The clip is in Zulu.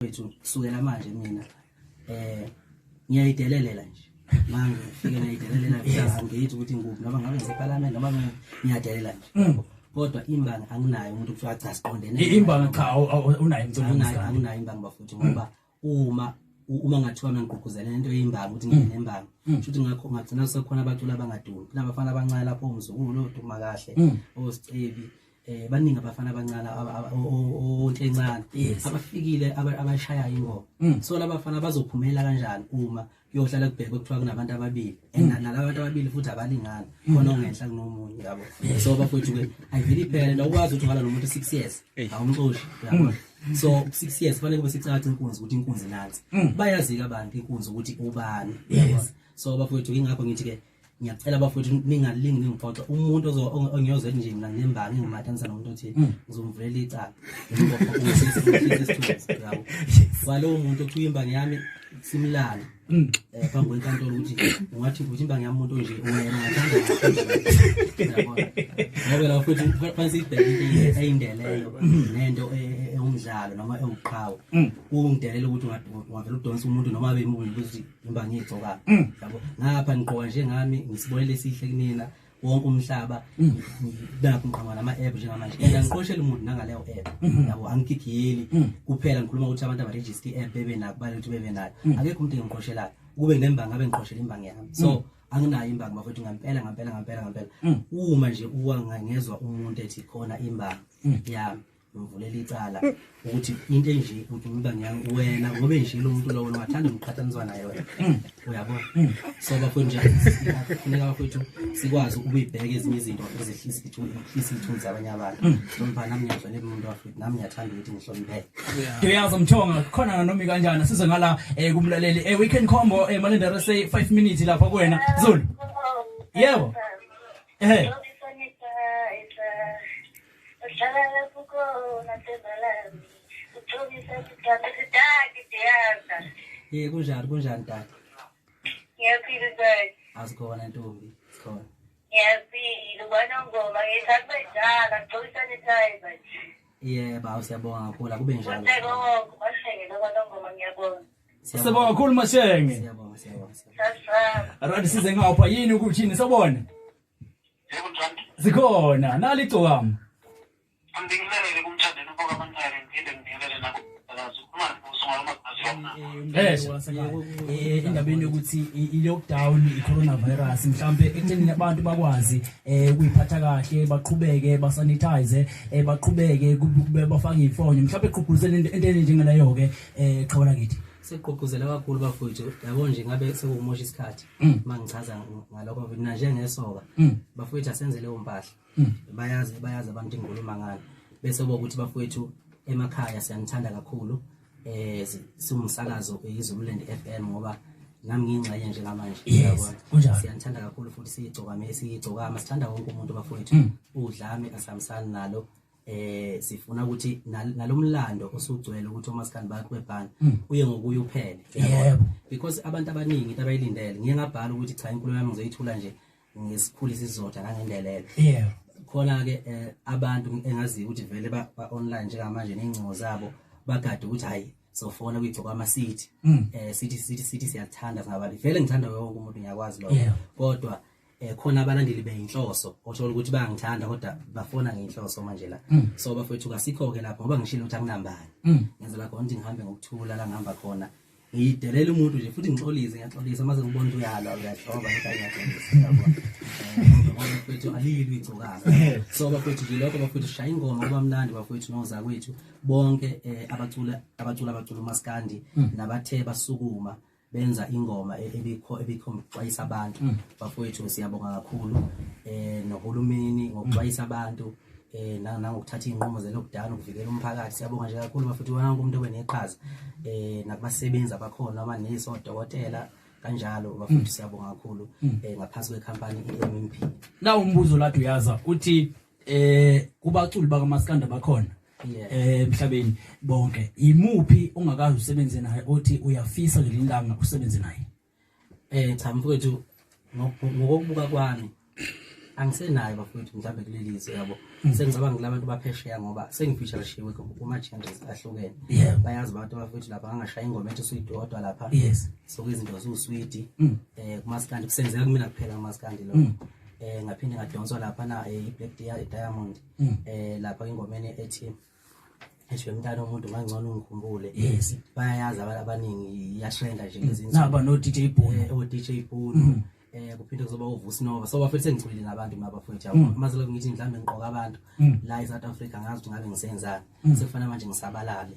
Wethu kusukela manje mina ngiyayidelelela nje. Manje ngifike ngiyidelelela ngithi ukuthi ngikuphi noma ngabe ngiseParliament noma ngiyadelela nje. Kodwa imbanga anginayo umuntu kuthiwa cha siqondene. Imbanga cha unayo anginayo imbanga bafuthu ngoba uma ngathiwa mina ngigqugquzela into yeyimbanga ukuthi ngine nembanga. Futhi ngakho ngagcina sekhona abaculi abangaduli. Kunabafana abancane lapho umzukulu oduma kahle osicebi. Baningi abafana abancane ontencane abafikile abashaya ingoma. So labafana bazophumela kanjani uma kuyohlala kubhekwe kuthiwa kunabantu ababili nalabantu ababili futhi abalingana khona ongenhla kunomunye yabo. So bafowethu ke ayiveli iphela la ukwazi ukuthi ungala nomuntu 6 years awumxoshi yabo. So 6 years fanele kube sicathi inkunzi ukuthi inkunzi nansi bayazi abantu inkunzi ukuthi ubani. So bafowethu ingakho ngithi ke ngiyacela bafowethu ningalingi ningiphoxa umuntu ongiyoze nje mina nembanga ngimathanisa nomuntu othi ngizomvulela icala yabo. Kwalo muntu okuyimba ngiyami simlana phambi kwenkantolo ukuthi ungathi ukuthi imbanga yami umuntu nje wena ngathanda yabo. Ngoba la futhi fanele ibheke ayindeleyo nento umdlalo noma ewuqhawe ungidelela ukuthi ungavela udonsa umuntu noma abe imuntu ukuthi imbanga Igcokama yabo. Ngapha ngiqoka nje ngami ngisibonele esihle kunina wonke umhlaba nakho ngiqhamuka nama-app njengamanje ngiqoshela umuntu nangaleyo app yabo. Angigigiyeli kuphela ngikhuluma ukuthi abantu abaregister i-app bebe nako bale ukuthi bebe nayo akekho umuntu engiqoshelayo kube nembanga abe ngiqoshela imbanga yami. So anginayo imbanga bafethu ngampela uma nje uwangangezwa umuntu ethi khona imbanga yami ngivulela icala ukuthi into enje ukuthi imbanga yami wena ngobe nje lo muntu lowo ungathanda umqhathaniswa naye wena uyabona. So bafethu nje kufuneka bafethu sikwazi ukuyibheka ezinye izinto ezehlisa isithunzi abanye abantu. Noma nami ngiyahlonipha umuntu wafethu nami ngiyathanda ukuthi ngihloniphe. Ngiyazi Mthonga khona nanomi kanjani size ngala kumlaleli weekend combo malendera say 5 minutes lapha kuwena Zulu. Yebo. Kunjani tata? Ngiyaphila tata. Asikhona ntombi, sikhona. Ngiyaphila ubona ngoma ngithatha njalo ngixoxisana ekhaya. Yebo siyabonga kakhulu kube njalo. Ngiyabonga mashenge ubona ngoma ngiyabonga. Siyabonga kakhulu mashenge. Siyabonga. Sasa. Radi size ngapha yini ukuthini sobona? Yebo njani? Sikhona nali Igcokama. Angibingelele kumthandeni ubonga abancane ngide ngibingelele nako. Indabeni yokuthi i-lockdown i-coronavirus mhlambe ekuthenini abantu bakwazi ukuyiphatha kahle baqhubeke basanitize baqhubeke bafake ifonyo mhlambe eqhugquzela into njengaleyo ke qhawela kithi siqhugquzela kakhulu bafowethu yabo nje ngabe sekumosha isikhathi mangichaza ngalokho mina njengesoka bafowethu asenze leyo mpahla bayazi abantu engikholuma ngalo bese bokuthi bafowethu emakhaya siyanithanda kakhulu siwumsakazo kwiZululand FM ngoba nami ngingxenye njengamanje yabona siyanithanda kakhulu futhi siyigcokama sithanda wonke umuntu bafowethu udlame asihambisana nalo sifuna ukuthi nalomlando osugcwele ukuthi omaskandi bakho bebhana uye ngokuya uphele yabo because abantu abaningi into abayilindele ngiye ngabhala ukuthi cha inkulumo yami ngizoyithula nje ngesikhulu sizodwa nangendelelo khona ke abantu engaziyo ukuthi vele ba online njengamanje nezingcingo zabo bagade ukuthi hayi sofona kwiGcokama City city siyathanda ngabantu vele ngithanda wonke umuntu ngiyakwazi lokho kodwa khona abalandeli beyinhloso othola ukuthi bayangithanda kodwa bafona ngenhloso manje la. So bafethu kasikho ke lapho ngoba ngishilo ukuthi akunambani ngenzela khona ukuthi ngihambe ngokuthula la ngihamba khona ngiyidelela umuntu nje futhi ngiyaxolisa maze ngibona ukuthi uyalwa uyahloba ukuthi ayiyaqolisa yabona bafethu alili Igcokama. So bafethu nje lokho bafethu shaya ingoma kwamnandi bafethu noza kwethu bonke abacula umaskandi nabathe basukuma benza ingoma ebikhombisa abantu bafowethu siyabonga kakhulu nohulumeni ngokuxwayisa abantu nangokuthatha inqumo ze-lockdown ukuvikela umphakathi siyabonga nje kakhulu bafowethu wonke umuntu obeneqhaza nakubasebenzi abakhona amanesi odokotela kanjalo bafowethu siyabonga kakhulu ngaphansi kwekhampani i-MMP. Na umbuzo lathi uyaza uthi kubaculi bakamaskanda bakhona emhlabeni bonke imuphi ongakazi usebenze naye othi uyafisa ngelindanga usebenze naye? Cha mfowethu ngokubuka kwami Angisenayo bafowethu mhlawumbe kulelizwe yabo. Sengicabanga kulabantu baphesheya ngoba sengifeatureshiwe kuma channels ahlukene. Bayazi abantu bafowethu lapha angashaya ingoma ethi suyidodwa lapha. So izinto zosweet kumaskandi kusenzeka kumina kuphela kumaskandi lo. Ngaphinde ngadonswa lapha na iBlack Diamond lapha ingomeni ethi mntana umuntu mangcono ungikhumbule. Bayayazi abantu abaningi iyashrenda nje lezi zinto. Naba no DJ Bono. O DJ Bono. Kuphinde kuzoba uVusi Nova. So bafethu sengicwilile nabantu mabafethu yabo. Mase lo ngithi mhlambe ngiqoka abantu la eSouth Africa ngazi ukuthi ngabe ngisenzani. Sekufana manje ngisabalale.